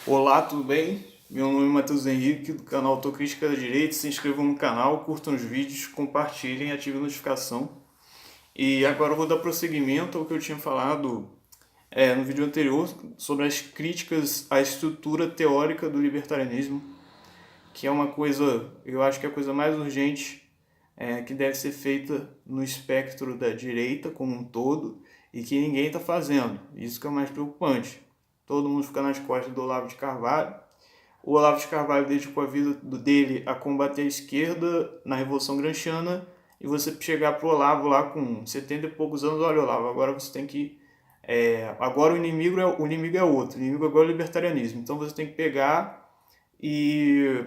Olá, tudo bem? Meu nome é Matheus Henrique, do canal Autocrítica da Direita. Se inscrevam no canal, curtam os vídeos, compartilhem e ativem a notificação. E agora eu vou dar prosseguimento ao que eu tinha falado no vídeo anterior sobre as críticas à estrutura teórica do libertarianismo, que é uma coisa, eu acho que é a coisa mais urgente que deve ser feita no espectro da direita como um todo e que ninguém está fazendo. Isso que é o mais preocupante. Todo mundo fica nas costas do Olavo de Carvalho. O Olavo de Carvalho dedicou a vida dele a combater a esquerda na Revolução Gramsciana, e você chegar pro Olavo lá com 70 e poucos anos, olha, Olavo, agora você tem que... agora o inimigo é outro, o inimigo agora é o libertarianismo. Então você tem que pegar e,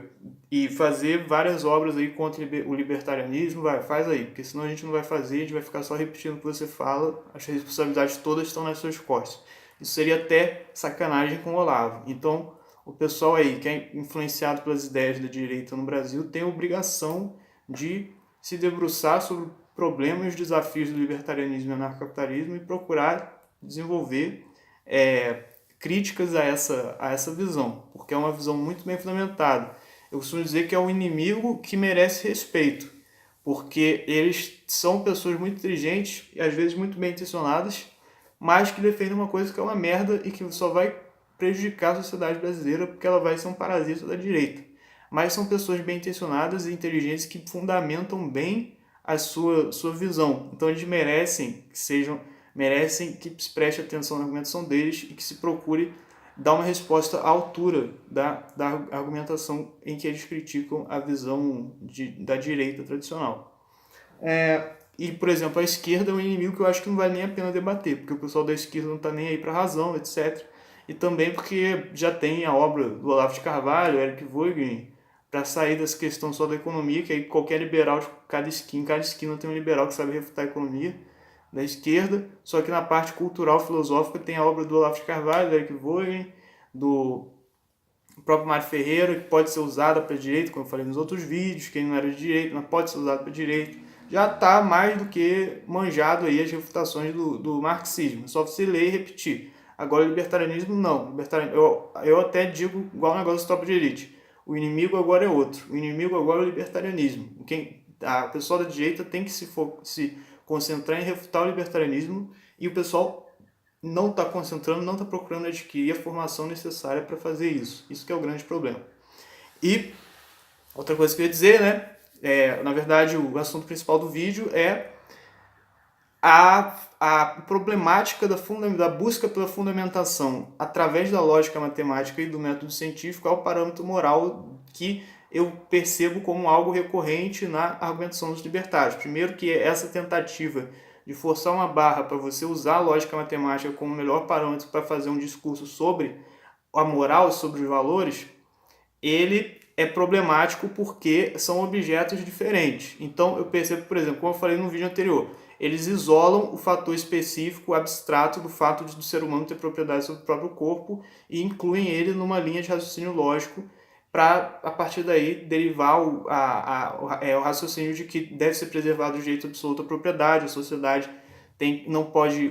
e fazer várias obras aí contra o libertarianismo, faz aí, porque senão a gente não vai fazer, a gente vai ficar só repetindo o que você fala, as responsabilidades todas estão nas suas costas. Isso seria até sacanagem com o Olavo. Então, o pessoal aí que é influenciado pelas ideias da direita no Brasil tem a obrigação de se debruçar sobre problemas e os desafios do libertarianismo e anarcocapitalismo e procurar desenvolver críticas a essa visão, porque é uma visão muito bem fundamentada. Eu costumo dizer que é um inimigo que merece respeito, porque eles são pessoas muito inteligentes e às vezes muito bem intencionadas, mas que defendem uma coisa que é uma merda e que só vai prejudicar a sociedade brasileira porque ela vai ser um parasita da direita. Mas são pessoas bem intencionadas e inteligentes que fundamentam bem a sua visão. Então eles merecem que se preste atenção na argumentação deles e que se procure dar uma resposta à altura da argumentação em que eles criticam a visão da direita tradicional. E, por exemplo, a esquerda é um inimigo que eu acho que não vale nem a pena debater, porque o pessoal da esquerda não está nem aí para a razão, etc. E também porque já tem a obra do Olavo de Carvalho, Eric Voegelin, para sair dessa questão só da economia, que aí qualquer liberal, em cada esquina tem um liberal que sabe refutar a economia da esquerda, só que na parte cultural, filosófica, tem a obra do Olavo de Carvalho, do Eric Voegelin, do próprio Mário Ferreira, que pode ser usada para direito, como eu falei nos outros vídeos, quem não era de direito, mas pode ser usado para direito. Já está mais do que manjado aí as refutações do marxismo, é só você ler e repetir. Agora o libertarianismo não. Eu até digo igual o negócio do Tropa de Elite. O inimigo agora é outro. O inimigo agora é o libertarianismo. A pessoa da direita tem que se concentrar em refutar o libertarianismo, e o pessoal não está concentrando, não está procurando adquirir a formação necessária para fazer isso. Isso que é o grande problema. E outra coisa que eu ia dizer, né? Na verdade, o assunto principal do vídeo é a problemática da busca pela fundamentação através da lógica matemática e do método científico ao parâmetro moral, que eu percebo como algo recorrente na argumentação dos libertários. Primeiro, que essa tentativa de forçar uma barra para você usar a lógica matemática como o melhor parâmetro para fazer um discurso sobre a moral, sobre os valores, ele é problemático porque são objetos diferentes. Então eu percebo, por exemplo, como eu falei no vídeo anterior, eles isolam o fator específico, abstrato, do fato do ser humano ter propriedade sobre o próprio corpo e incluem ele numa linha de raciocínio lógico para, a partir daí, derivar o raciocínio de que deve ser preservado o direito absoluto à propriedade, a sociedade não pode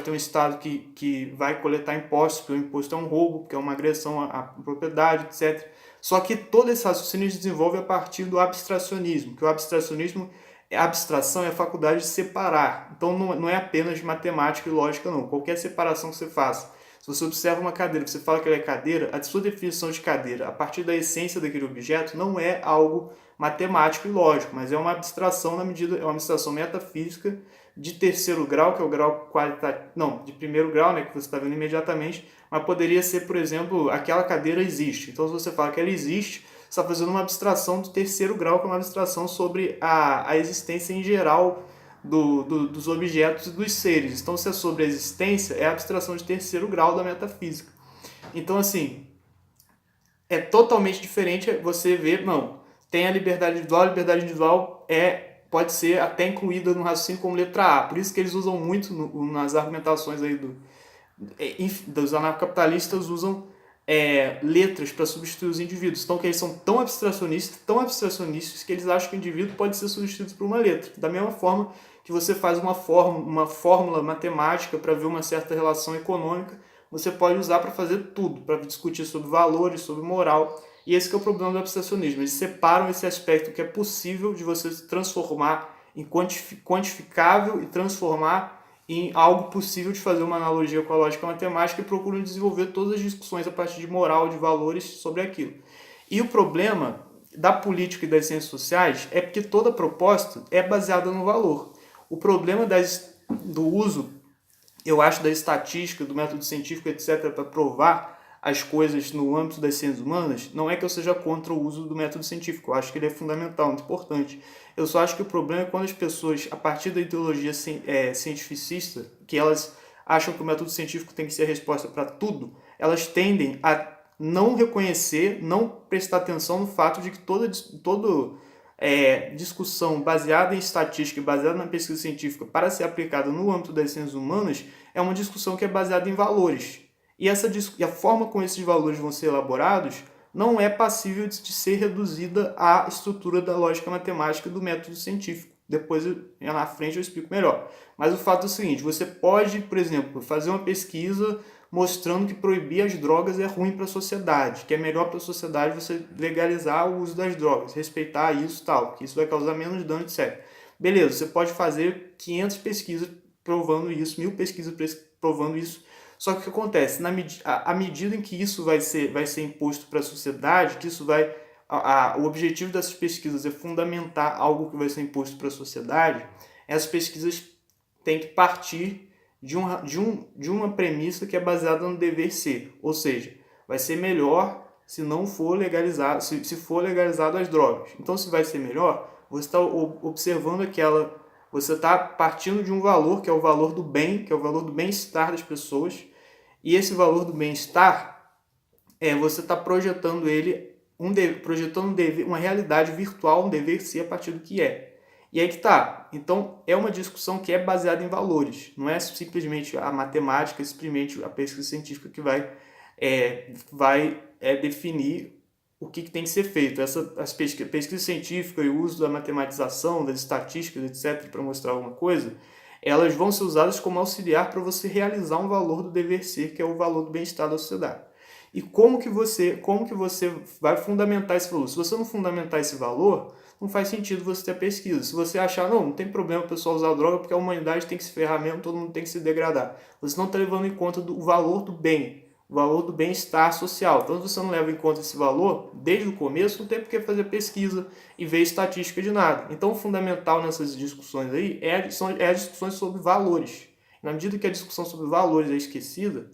ter um Estado que vai coletar impostos, porque o imposto é um roubo, porque é uma agressão à propriedade, etc. Só que todo esse raciocínio se desenvolve a partir do abstracionismo, que o abstracionismo, a abstração é a faculdade de separar. Então não é apenas matemática e lógica, não. Qualquer separação que você faça. Se você observa uma cadeira, você fala que ela é cadeira, a sua definição de cadeira, a partir da essência daquele objeto, não é algo matemático e lógico, mas é uma abstração é uma abstração metafísica de terceiro grau, que é o grau qualitativo, não, de primeiro grau, né, que você está vendo imediatamente, mas poderia ser, por exemplo, aquela cadeira existe. Então, se você fala que ela existe, você está fazendo uma abstração do terceiro grau, que é uma abstração sobre a existência em geral dos objetos e dos seres. Então, se é sobre a existência, é a abstração de terceiro grau da metafísica. Então, assim, é totalmente diferente você ver, não, tem a liberdade individual pode ser até incluída no raciocínio como letra A. Por isso que eles usam muito nas argumentações aí dos anarcocapitalistas, usam letras para substituir os indivíduos. Então, que eles são tão abstracionistas, que eles acham que o indivíduo pode ser substituído por uma letra. Da mesma forma que você faz uma fórmula matemática para ver uma certa relação econômica, você pode usar para fazer tudo, para discutir sobre valores, sobre moral. E esse que é o problema do abstracionismo. Eles separam esse aspecto que é possível de você transformar em quantificável e transformar em algo possível de fazer uma analogia com a lógica matemática e procuram desenvolver todas as discussões a partir de moral, de valores sobre aquilo. E o problema da política e das ciências sociais é porque toda proposta é baseada no valor. O problema do uso, eu acho, da estatística, do método científico, etc., para provar as coisas no âmbito das ciências humanas, não é que eu seja contra o uso do método científico, eu acho que ele é fundamental, muito importante. Eu só acho que o problema é quando as pessoas, a partir da ideologia cientificista, que elas acham que o método científico tem que ser a resposta para tudo, elas tendem a não reconhecer, não prestar atenção no fato de que toda discussão baseada em estatística e baseada na pesquisa científica para ser aplicada no âmbito das ciências humanas é uma discussão que é baseada em valores. E a forma como esses valores vão ser elaborados não é passível de ser reduzida à estrutura da lógica matemática do método científico. Depois, na frente, eu explico melhor. Mas o fato é o seguinte, você pode, por exemplo, fazer uma pesquisa mostrando que proibir as drogas é ruim para a sociedade, que é melhor para a sociedade você legalizar o uso das drogas, respeitar isso e tal, porque isso vai causar menos dano, etc. Beleza, você pode fazer 500 pesquisas provando isso, 1000 pesquisas provando isso. Só que o que acontece? À medida em que isso vai ser imposto para a sociedade, que isso vai. O objetivo dessas pesquisas é fundamentar algo que vai ser imposto para a sociedade, essas pesquisas têm que partir de uma premissa que é baseada no dever ser. Ou seja, vai ser melhor se não for legalizado, se for legalizado as drogas. Então, se vai ser melhor, você está observando você está partindo de um valor, que é o valor do bem, que é o valor do bem-estar das pessoas, e esse valor do bem-estar, você está projetando uma realidade virtual, um dever ser a partir do que é. E aí que tá. Então, é uma discussão que é baseada em valores. Não é simplesmente a matemática, simplesmente a pesquisa científica que vai definir o que tem que ser feito. As pesquisas científicas e o uso da matematização, das estatísticas, etc., para mostrar alguma coisa, elas vão ser usadas como auxiliar para você realizar um valor do dever ser, que é o valor do bem-estar da sociedade. E como que você vai fundamentar esse valor? Se você não fundamentar esse valor, não faz sentido você ter pesquisa. Se você achar, não tem problema o pessoal usar droga porque a humanidade tem que se ferrar mesmo, todo mundo tem que se degradar. Você não está levando em conta o valor do bem, o valor do bem-estar social. Então, se você não leva em conta esse valor, desde o começo, não tem por que fazer pesquisa e ver estatística de nada. Então, o fundamental nessas discussões aí são as discussões sobre valores. Na medida que a discussão sobre valores é esquecida,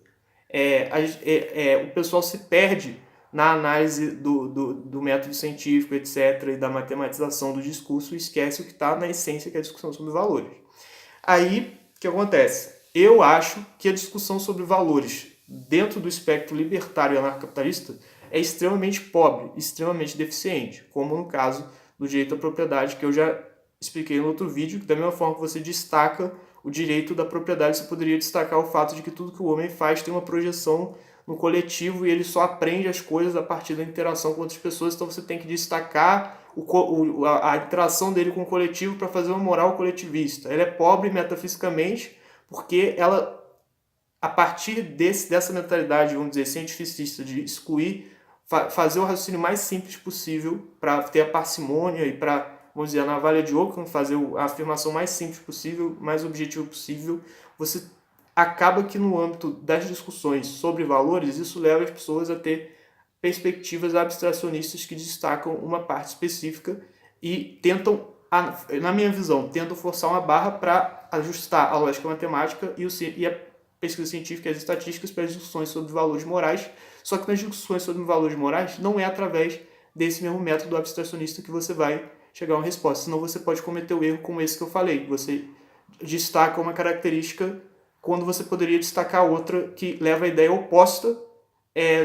o pessoal se perde na análise do método científico, etc., e da matematização do discurso, e esquece o que está na essência, que é a discussão sobre valores. Aí, o que acontece? Eu acho que a discussão sobre valores dentro do espectro libertário e anarcocapitalista é extremamente pobre, extremamente deficiente, como no caso do direito à propriedade, que eu já expliquei no outro vídeo, que da mesma forma que você destaca o direito da propriedade, você poderia destacar o fato de que tudo que o homem faz tem uma projeção no coletivo e ele só aprende as coisas a partir da interação com outras pessoas, então você tem que destacar a interação dele com o coletivo para fazer uma moral coletivista. Ela é pobre metafisicamente porque ela, a partir dessa mentalidade, vamos dizer, cientificista, de excluir, fazer o raciocínio mais simples possível para ter a parcimônia e para, vamos dizer, a navalha de Ockham, fazer a afirmação mais simples possível, mais objetiva possível, você acaba que no âmbito das discussões sobre valores, isso leva as pessoas a ter perspectivas abstracionistas que destacam uma parte específica e tentam, na minha visão, tentam forçar uma barra para ajustar a lógica matemática e a pesquisa científica e as estatísticas para as discussões sobre valores morais, só que nas discussões sobre valores morais não é através desse mesmo método abstracionista que você vai chegar a uma resposta, senão você pode cometer o erro como esse que eu falei, você destaca uma característica quando você poderia destacar outra que leva a ideia oposta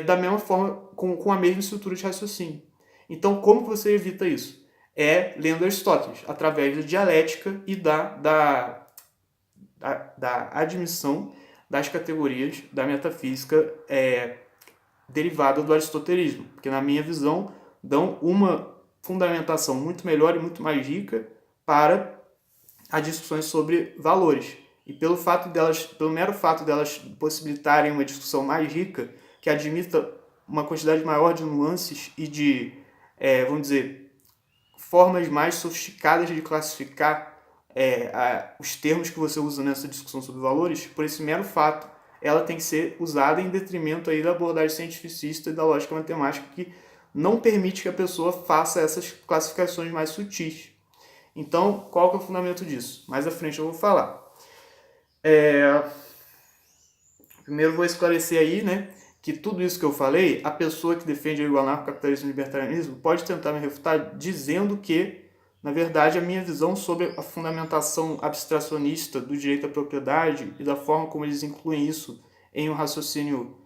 da mesma forma, com a mesma estrutura de raciocínio. Então, como você evita isso? Lendo Aristóteles, através da dialética e da admissão das categorias da metafísica derivada do aristotelismo, porque, na minha visão, dão uma fundamentação muito melhor e muito mais rica para as discussões sobre valores. e pelo mero fato delas possibilitarem uma discussão mais rica, que admita uma quantidade maior de nuances e de, vamos dizer, formas mais sofisticadas de classificar os termos que você usa nessa discussão sobre valores, por esse mero fato, ela tem que ser usada em detrimento aí da abordagem cientificista e da lógica matemática, que não permite que a pessoa faça essas classificações mais sutis. Então, qual que é o fundamento disso? Mais à frente eu vou falar. Primeiro vou esclarecer aí, né, que tudo isso que eu falei, a pessoa que defende o anarcocapitalismo e o libertarianismo pode tentar me refutar dizendo que, na verdade, a minha visão sobre a fundamentação abstracionista do direito à propriedade e da forma como eles incluem isso em um raciocínio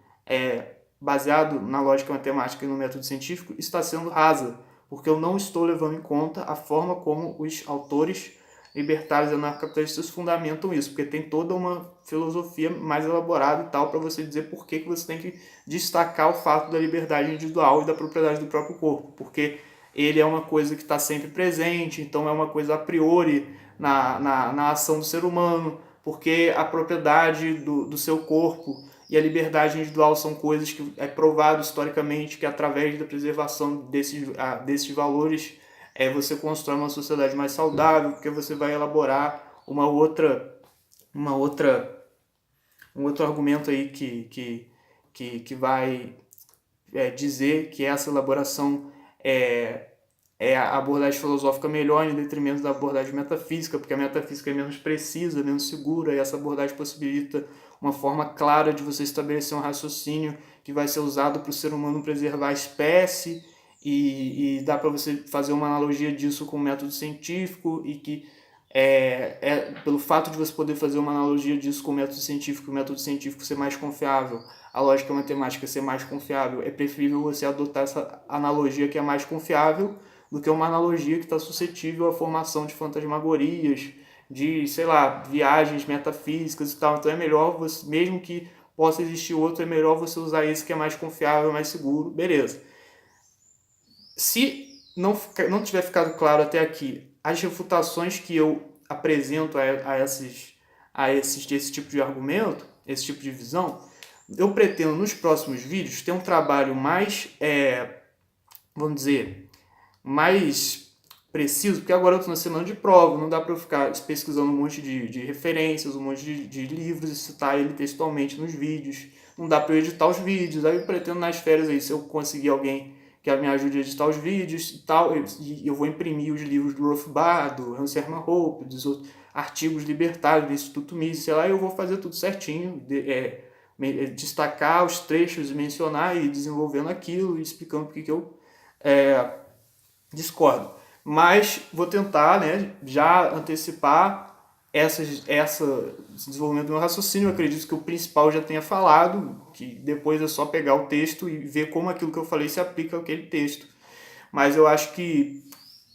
baseado na lógica matemática e no método científico está sendo rasa, porque eu não estou levando em conta a forma como os autores libertários e anarcocapitalistas fundamentam isso, porque tem toda uma filosofia mais elaborada e tal para você dizer por que você tem que destacar o fato da liberdade individual e da propriedade do próprio corpo, porque ele é uma coisa que está sempre presente, então é uma coisa a priori na ação do ser humano, porque a propriedade do seu corpo e a liberdade individual são coisas que é provado historicamente que através da preservação desses valores você constrói uma sociedade mais saudável, porque você vai elaborar um outro argumento aí que vai dizer que essa elaboração é a abordagem filosófica melhor em detrimento da abordagem metafísica, porque a metafísica é menos precisa, menos segura, e essa abordagem possibilita uma forma clara de você estabelecer um raciocínio que vai ser usado para o ser humano preservar a espécie, e dá para você fazer uma analogia disso com o método científico, e que pelo fato de você poder fazer uma analogia disso com o método científico ser mais confiável, a lógica matemática ser mais confiável, é preferível você adotar essa analogia que é mais confiável do que uma analogia que está suscetível à formação de fantasmagorias, de, sei lá, viagens metafísicas e tal. Então é melhor você, mesmo que possa existir outro, é melhor você usar esse que é mais confiável, mais seguro, beleza. Se não tiver ficado claro até aqui, as refutações que eu apresento esse tipo de argumento, esse tipo de visão, eu pretendo nos próximos vídeos ter um trabalho mais, vamos dizer, mais preciso, porque agora eu estou na semana de prova, não dá para eu ficar pesquisando um monte de referências, um monte de livros e citar ele textualmente nos vídeos, não dá para eu editar os vídeos, aí eu pretendo nas férias aí, se eu conseguir alguém que me ajude a editar os vídeos e tal, eu vou imprimir os livros do Rothbard, do Hans Hermann Hoppe, dos outros artigos libertários do Instituto Mises, sei lá, e eu vou fazer tudo certinho, destacar os trechos, mencionar e desenvolvendo aquilo, e explicando porque que eu discordo. Mas vou tentar, né, já antecipar esse desenvolvimento do meu raciocínio. Eu acredito que o principal já tenha falado, que depois é só pegar o texto e ver como aquilo que eu falei se aplica àquele texto. Mas eu acho que,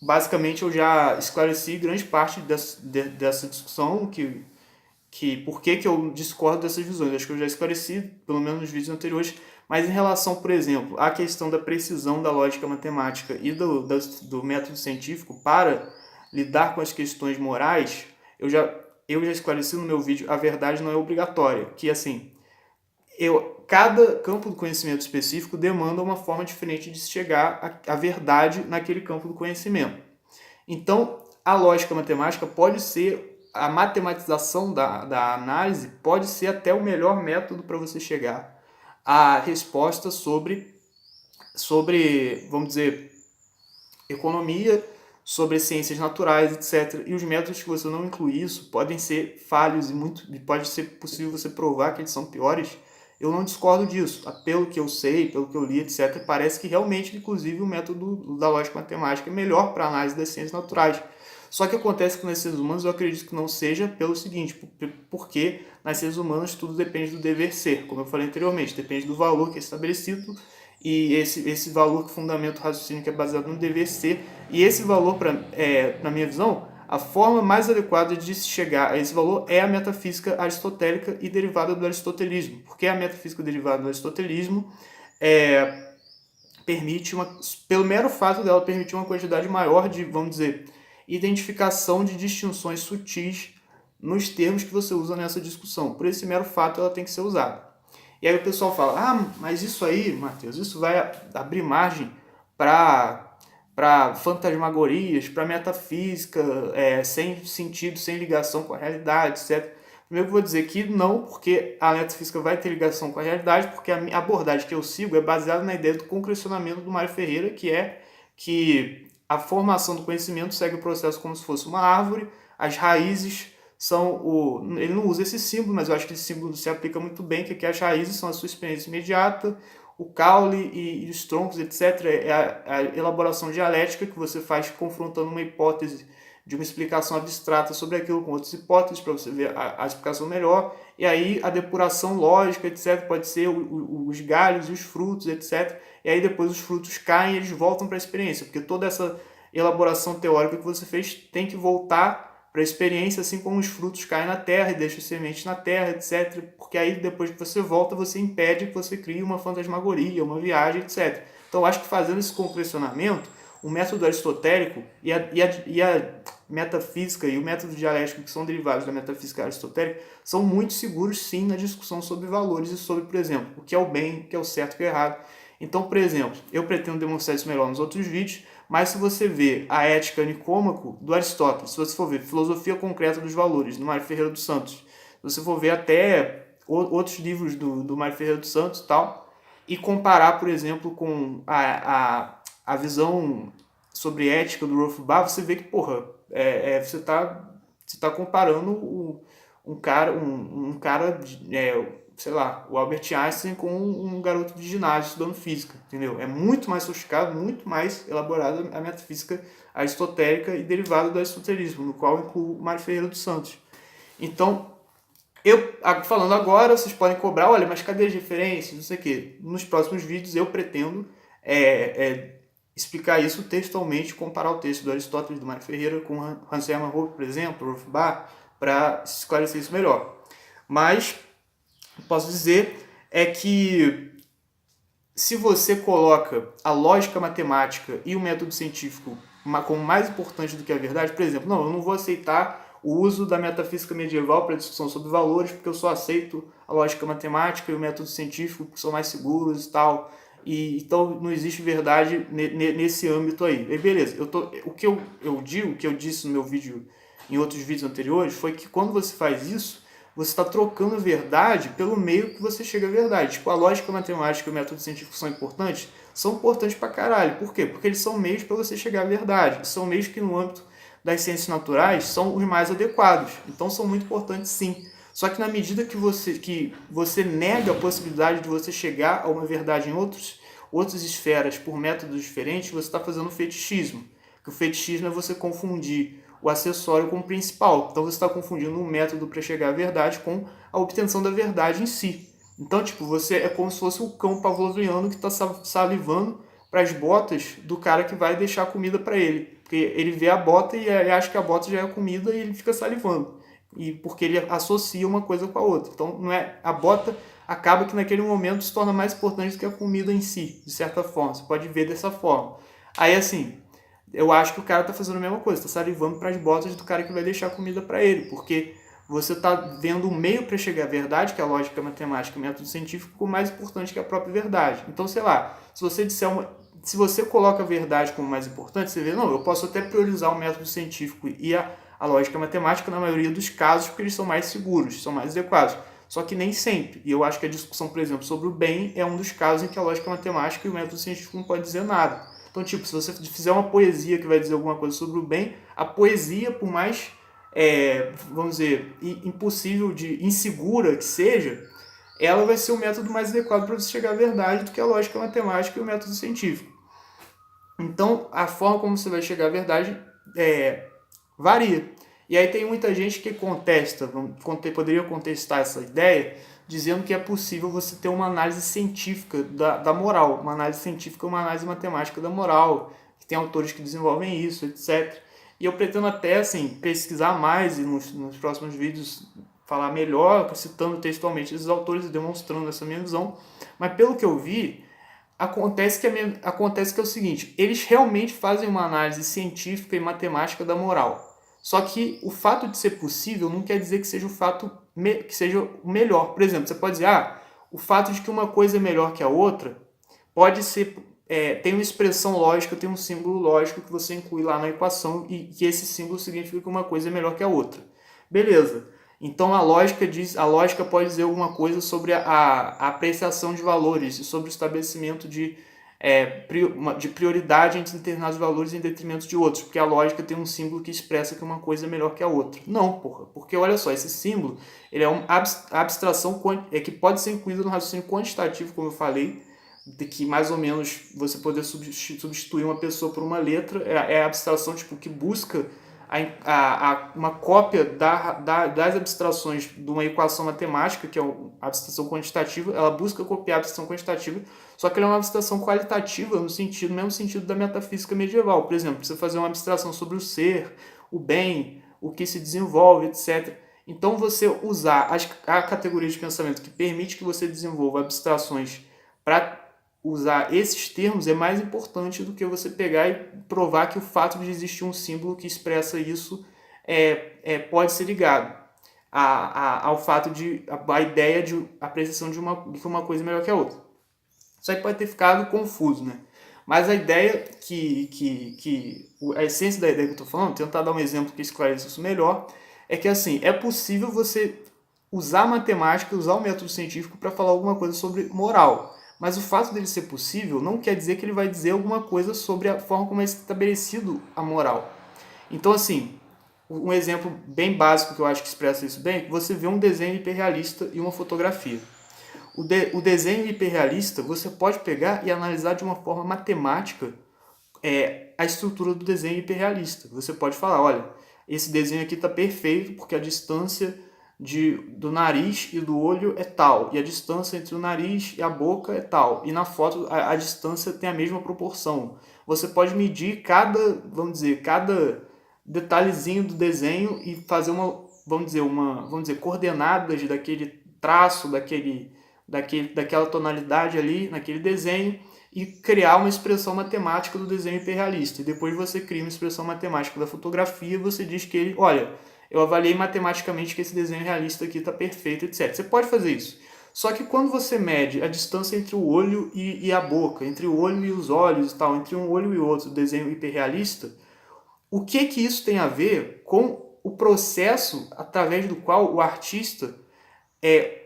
basicamente, eu já esclareci grande parte dessa discussão, por que eu discordo dessas visões. Acho que eu já esclareci, pelo menos nos vídeos anteriores, mas em relação, por exemplo, à questão da precisão da lógica matemática e do método científico para lidar com as questões morais, eu já esclareci no meu vídeo, a verdade não é obrigatória, que assim, cada campo do conhecimento específico demanda uma forma diferente de se chegar à verdade naquele campo do conhecimento. Então, a lógica matemática pode ser, a matematização da análise pode ser até o melhor método para você chegar à resposta sobre, vamos dizer, economia, sobre ciências naturais, etc. E os métodos que você não inclui isso podem ser falhos e pode ser possível você provar que eles são piores. Eu não discordo disso. Pelo que eu sei, pelo que eu li, etc., parece que realmente, inclusive, o método da lógica matemática é melhor para a análise das ciências naturais. Só que acontece que nas ciências humanas eu acredito que não seja pelo seguinte, porque nas ciências humanas tudo depende do dever ser, como eu falei anteriormente, depende do valor que é estabelecido, e esse valor que fundamenta o raciocínio que é baseado no dever ser, e esse valor, na minha visão, a forma mais adequada de se chegar a esse valor é a metafísica aristotélica e derivada do aristotelismo, porque a metafísica derivada do aristotelismo permite, pelo mero fato dela permitir uma quantidade maior de, vamos dizer, identificação de distinções sutis nos termos que você usa nessa discussão. Por esse mero fato, ela tem que ser usada. E aí o pessoal fala, mas isso aí, Matheus, isso vai abrir margem para fantasmagorias, para metafísica, sem sentido, sem ligação com a realidade, etc. Primeiro eu vou dizer que não, porque a metafísica vai ter ligação com a realidade, porque a abordagem que eu sigo é baseada na ideia do concrecionamento do Mário Ferreira, que é que a formação do conhecimento segue o processo como se fosse uma árvore, as raízes são ele não usa esse símbolo, mas eu acho que esse símbolo se aplica muito bem, que as raízes são a sua experiência imediata, o caule e os troncos, etc. É a elaboração dialética que você faz confrontando uma hipótese de uma explicação abstrata sobre aquilo com outras hipóteses, para você ver a explicação melhor. E aí a depuração lógica, etc., pode ser os galhos e os frutos, etc. E aí depois os frutos caem e eles voltam para a experiência, porque toda essa elaboração teórica que você fez tem que voltar para a experiência, assim como os frutos caem na terra e deixam sementes na terra, etc. Porque aí depois que você volta, você impede que você crie uma fantasmagoria, uma viagem, etc. Então eu acho que fazendo esse concrecionamento, o método aristotélico e a metafísica e o método dialético, que são derivados da metafísica aristotélica, são muito seguros, sim, na discussão sobre valores e sobre, por exemplo, o que é o bem, o que é o certo e o que é o errado. Então, por exemplo, eu pretendo demonstrar isso melhor nos outros vídeos, mas se você ver a Ética Nicômaco do Aristóteles, se você for ver Filosofia Concreta dos Valores, do Mário Ferreira dos Santos, se você for ver até outros livros do Mário Ferreira dos Santos e tal, e comparar, por exemplo, com a visão sobre ética do Rolf Barr, você vê que, você tá comparando um cara sei lá, o Albert Einstein com um garoto de ginásio estudando física, entendeu? É muito mais sofisticado, muito mais elaborada a metafísica aristotélica e derivada do aristotelismo, no qual incluo Mário Ferreira dos Santos. Então, falando agora, vocês podem cobrar, olha, mas cadê as referências, não sei o quê. Nos próximos vídeos eu pretendo explicar isso textualmente, comparar o texto do Aristóteles, do Mário Ferreira, com Hans Hermann Hoppe, por exemplo, Rolf Barr, para esclarecer isso melhor. Mas posso dizer que se você coloca a lógica matemática e o método científico como mais importante do que a verdade, por exemplo, eu não vou aceitar o uso da metafísica medieval para discussão sobre valores, porque eu só aceito a lógica matemática e o método científico, que são mais seguros e tal, então não existe verdade nesse âmbito aí. E beleza, o que eu digo, o que eu disse no meu vídeo, em outros vídeos anteriores, foi que quando você faz isso, você está trocando a verdade pelo meio que você chega à verdade. Tipo, a lógica matemática e o método científico são importantes pra caralho. Por quê? Porque eles são meios para você chegar à verdade. São meios que no âmbito das ciências naturais são os mais adequados. Então são muito importantes, sim. Só que na medida que você nega a possibilidade de você chegar a uma verdade em outras esferas por métodos diferentes, você está fazendo fetichismo. Que o fetichismo é você confundir o acessório com o principal. Então você está confundindo um método para chegar à verdade com a obtenção da verdade em si. Então, você é como se fosse o cão pavloviano que está salivando para as botas do cara que vai deixar a comida para ele. Porque ele vê a bota e acha que a bota já é a comida e ele fica salivando. E porque ele associa uma coisa com a outra. Então, não é a bota acaba que naquele momento se torna mais importante do que a comida em si, de certa forma. Você pode ver dessa forma. Aí, assim, eu acho que o cara tá fazendo a mesma coisa, tá salivando para as botas do cara que vai deixar a comida para ele, porque você tá vendo um meio para chegar à verdade, que é a lógica matemática, o método científico, mais importante que a própria verdade. Então, sei lá, se você coloca a verdade como mais importante, você vê, não, eu posso até priorizar o método científico e a lógica matemática na maioria dos casos, porque eles são mais seguros, são mais adequados. Só que nem sempre. E eu acho que a discussão, por exemplo, sobre o bem é um dos casos em que a lógica matemática e o método científico não pode dizer nada. Então, se você fizer uma poesia que vai dizer alguma coisa sobre o bem, a poesia, por mais, vamos dizer, impossível, insegura que seja, ela vai ser o método mais adequado para você chegar à verdade do que a lógica matemática e o método científico. Então, a forma como você vai chegar à verdade varia. E aí tem muita gente que poderia contestar essa ideia, dizendo que é possível você ter uma análise científica da moral, uma análise científica, uma análise matemática da moral, que tem autores que desenvolvem isso, etc. E eu pretendo até, assim, pesquisar mais e nos próximos vídeos falar melhor, citando textualmente esses autores e demonstrando essa minha visão. Mas pelo que eu vi, acontece que é o seguinte, eles realmente fazem uma análise científica e matemática da moral. Só que o fato de ser possível não quer dizer que seja que seja o melhor. Por exemplo, você pode dizer, o fato de que uma coisa é melhor que a outra pode ser, tem uma expressão lógica, tem um símbolo lógico que você inclui lá na equação e que esse símbolo significa que uma coisa é melhor que a outra. Beleza. Então a lógica pode dizer alguma coisa sobre a apreciação de valores e sobre o estabelecimento de prioridade entre determinados valores em detrimento de outros, porque a lógica tem um símbolo que expressa que uma coisa é melhor que a outra. Não, porra, porque olha só, esse símbolo ele é uma abstração que pode ser incluída no raciocínio quantitativo, como eu falei, de que mais ou menos você poder substituir uma pessoa por uma letra, é a abstração tipo, que busca uma cópia das abstrações de uma equação matemática, que é a abstração quantitativa. Ela busca copiar a abstração quantitativa, só que ela é uma abstração qualitativa no mesmo sentido da metafísica medieval. Por exemplo, você fazer uma abstração sobre o ser, o bem, o que se desenvolve, etc. Então, você usar a categoria de pensamento que permite que você desenvolva abstrações para usar esses termos é mais importante do que você pegar e provar que o fato de existir um símbolo que expressa isso pode ser ligado ao fato de a ideia de apreciação de que uma coisa é melhor que a outra. Isso aí pode ter ficado confuso, né? Mas a ideia a essência da ideia que eu estou falando, tentar dar um exemplo que esclareça isso melhor, é que assim, é possível você usar a matemática, usar o método científico para falar alguma coisa sobre moral. Mas o fato dele ser possível não quer dizer que ele vai dizer alguma coisa sobre a forma como é estabelecido a moral. Então, assim, um exemplo bem básico que eu acho que expressa isso bem é que você vê um desenho hiperrealista e uma fotografia. O desenho hiperrealista você pode pegar e analisar de uma forma matemática a estrutura do desenho hiperrealista. Você pode falar, olha, esse desenho aqui está perfeito porque a distância do nariz e do olho é tal, e a distância entre o nariz e a boca é tal, e na foto a distância tem a mesma proporção. Você pode medir cada detalhezinho do desenho e fazer coordenadas daquele traço, daquela tonalidade ali, naquele desenho, e criar uma expressão matemática do desenho hiperrealista. E depois você cria uma expressão matemática da fotografia e você diz que olha, eu avaliei matematicamente que esse desenho realista aqui está perfeito, etc. Você pode fazer isso. Só que quando você mede a distância entre o olho e a boca, entre o olho e os olhos e tal, entre um olho e outro, desenho hiperrealista, o que isso tem a ver com o processo através do qual o artista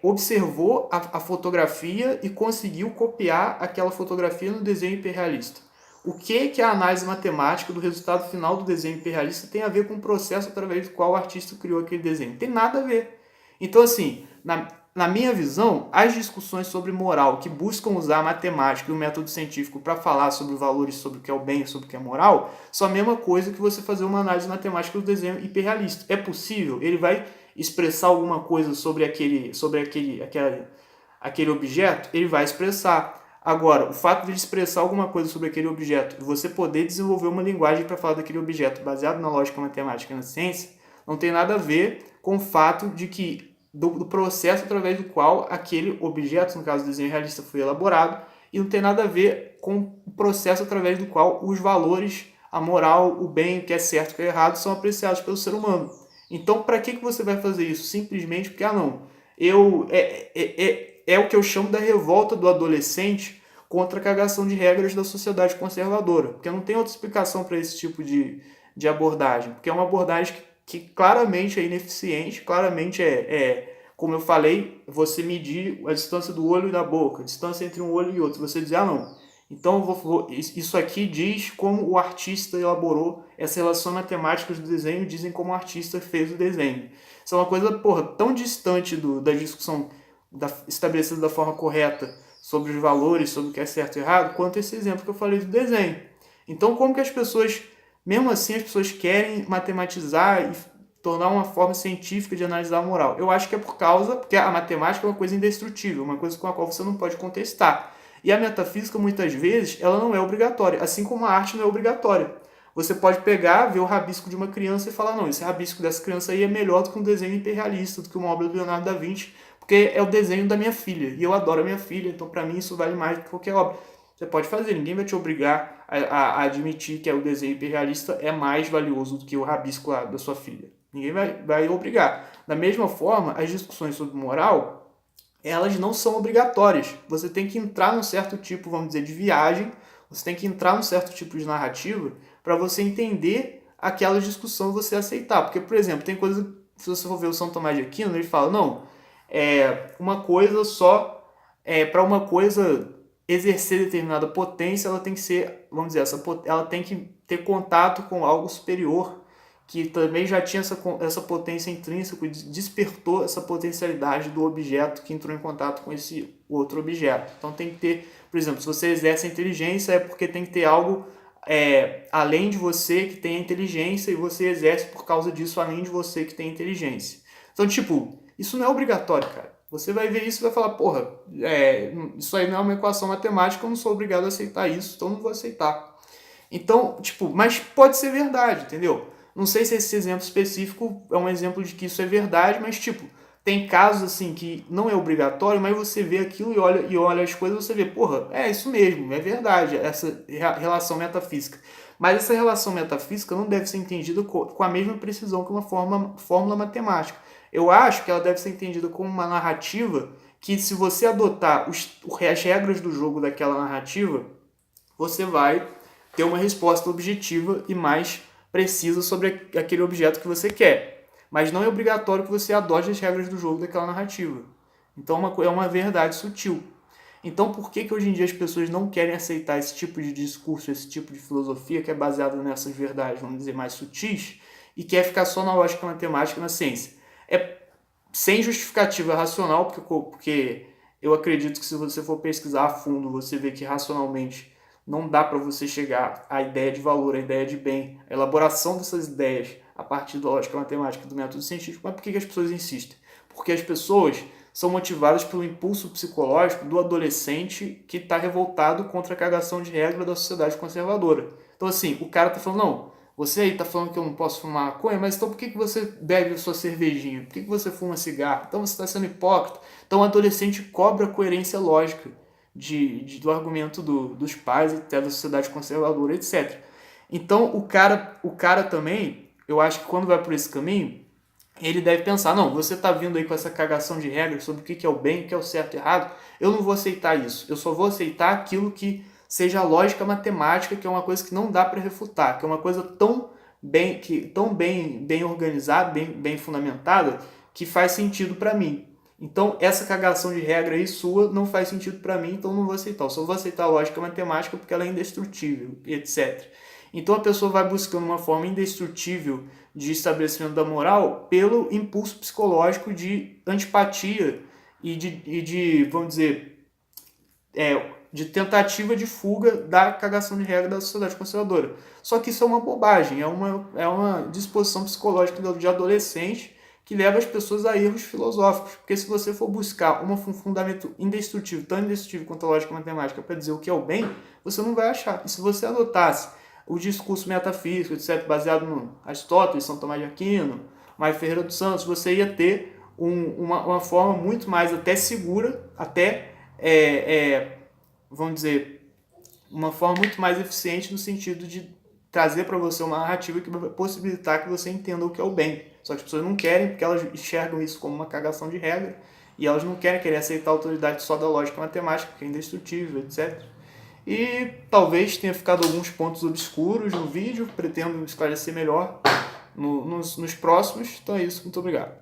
observou a fotografia e conseguiu copiar aquela fotografia no desenho hiperrealista? O que a análise matemática do resultado final do desenho hiperrealista tem a ver com o processo através do qual o artista criou aquele desenho? Não tem nada a ver. Então, assim, na minha visão, as discussões sobre moral que buscam usar a matemática e o método científico para falar sobre valores, sobre o que é o bem e sobre o que é moral, são a mesma coisa que você fazer uma análise matemática do desenho hiperrealista. É possível? Ele vai expressar alguma coisa sobre aquele objeto? Ele vai expressar. Agora, o fato de expressar alguma coisa sobre aquele objeto e você poder desenvolver uma linguagem para falar daquele objeto baseado na lógica matemática e na ciência, não tem nada a ver com o fato de que do processo através do qual aquele objeto, no caso do desenho realista, foi elaborado, e não tem nada a ver com o processo através do qual os valores, a moral, o bem, o que é certo e o que é errado, são apreciados pelo ser humano. Então, para que você vai fazer isso? Simplesmente porque, é o que eu chamo da revolta do adolescente contra a cagação de regras da sociedade conservadora. Porque não tem outra explicação para esse tipo de abordagem. Porque é uma abordagem que claramente é ineficiente, claramente como eu falei, você medir a distância do olho e da boca, a distância entre um olho e outro. Você dizer, não, então isso aqui diz como o artista elaborou essa relação matemática do desenho, dizem como o artista fez o desenho. Isso é uma coisa, tão distante da discussão estabelecida da forma correta sobre os valores, sobre o que é certo e errado, quanto esse exemplo que eu falei do desenho. Então, como que as pessoas, mesmo assim, as pessoas querem matematizar e tornar uma forma científica de analisar a moral? Eu acho que é porque a matemática é uma coisa indestrutível, uma coisa com a qual você não pode contestar. E a metafísica, muitas vezes, ela não é obrigatória, assim como a arte não é obrigatória. Você pode pegar, ver o rabisco de uma criança e falar, não, esse rabisco dessa criança aí é melhor do que um desenho hiperrealista, do que uma obra do Leonardo da Vinci, porque é o desenho da minha filha, e eu adoro a minha filha, então para mim isso vale mais do que qualquer obra. Você pode fazer, ninguém vai te obrigar a admitir que o desenho hiperrealista é mais valioso do que o rabisco lá da sua filha. Ninguém vai obrigar. Da mesma forma, as discussões sobre moral, elas não são obrigatórias. Você tem que entrar num certo tipo, vamos dizer, de viagem, você tem que entrar num certo tipo de narrativa para você entender aquela discussão e você aceitar. Porque, por exemplo, tem coisa, se você for ver o São Tomás de Aquino, ele fala, não, uma coisa só, para uma coisa exercer determinada potência, ela tem que ser, vamos dizer, ela tem que ter contato com algo superior, que também já tinha essa potência intrínseca e despertou essa potencialidade do objeto que entrou em contato com esse outro objeto. Então tem que ter, por exemplo, se você exerce a inteligência, é porque tem que ter algo além de você que tem a inteligência e você exerce por causa disso além de você que tem a inteligência. Então, tipo, isso não é obrigatório, cara. Você vai ver isso e vai falar, porra, isso aí não é uma equação matemática, eu não sou obrigado a aceitar isso, então eu não vou aceitar. Então, tipo, mas pode ser verdade, entendeu? Não sei se esse exemplo específico é um exemplo de que isso é verdade, mas, tipo, tem casos, assim, que não é obrigatório, mas você vê aquilo e olha as coisas e você vê, porra, é isso mesmo, é verdade, essa relação metafísica. Mas essa relação metafísica não deve ser entendida com a mesma precisão que uma fórmula matemática. Eu acho que ela deve ser entendida como uma narrativa que, se você adotar as regras do jogo daquela narrativa, você vai ter uma resposta objetiva e mais precisa sobre aquele objeto que você quer. Mas não é obrigatório que você adote as regras do jogo daquela narrativa. Então é uma verdade sutil. Então por que hoje em dia as pessoas não querem aceitar esse tipo de discurso, esse tipo de filosofia que é baseado nessas verdades, vamos dizer, mais sutis, e quer ficar só na lógica matemática, na ciência? É sem justificativa racional, porque eu acredito que se você for pesquisar a fundo, você vê que racionalmente não dá para você chegar à ideia de valor, à ideia de bem, a elaboração dessas ideias a partir da lógica matemática e do método científico. Mas por que as pessoas insistem? Porque as pessoas são motivadas pelo impulso psicológico do adolescente que está revoltado contra a cagação de regra da sociedade conservadora. Então, assim, o cara tá falando, não, você aí tá falando que eu não posso fumar maconha, mas então por que você bebe sua cervejinha? Por que você fuma cigarro? Então você está sendo hipócrita. Então o adolescente cobra a coerência lógica do argumento dos pais, até da sociedade conservadora, etc. Então o cara também, eu acho que quando vai por esse caminho, ele deve pensar, não, você está vindo aí com essa cagação de regras sobre o que é o bem, o que é o certo e errado, eu não vou aceitar isso. Eu só vou aceitar aquilo que seja a lógica matemática, que é uma coisa que não dá para refutar, que é uma coisa tão bem organizada, bem fundamentada, que faz sentido para mim. Então, essa cagação de regra aí sua não faz sentido para mim, então não vou aceitar. Eu só vou aceitar a lógica matemática porque ela é indestrutível, etc. Então, a pessoa vai buscando uma forma indestrutível de estabelecimento da moral pelo impulso psicológico de antipatia e de vamos dizer, de tentativa de fuga da cagação de regra da sociedade conservadora. Só que isso é uma bobagem, é uma disposição psicológica de adolescente que leva as pessoas a erros filosóficos. Porque se você for buscar um fundamento indestrutível, tão indestrutível quanto a lógica matemática, para dizer o que é o bem, você não vai achar. E se você adotasse o discurso metafísico, etc., baseado no Aristóteles, São Tomás de Aquino, Mário Ferreira dos Santos, você ia ter uma forma muito mais até segura, até, vamos dizer, uma forma muito mais eficiente no sentido de trazer para você uma narrativa que vai possibilitar que você entenda o que é o bem. Só que as pessoas não querem, porque elas enxergam isso como uma cagação de regra, e elas não querem aceitar a autoridade só da lógica matemática, que é indestrutível, etc. E talvez tenha ficado alguns pontos obscuros no vídeo, pretendo esclarecer melhor nos próximos. Então é isso, muito obrigado.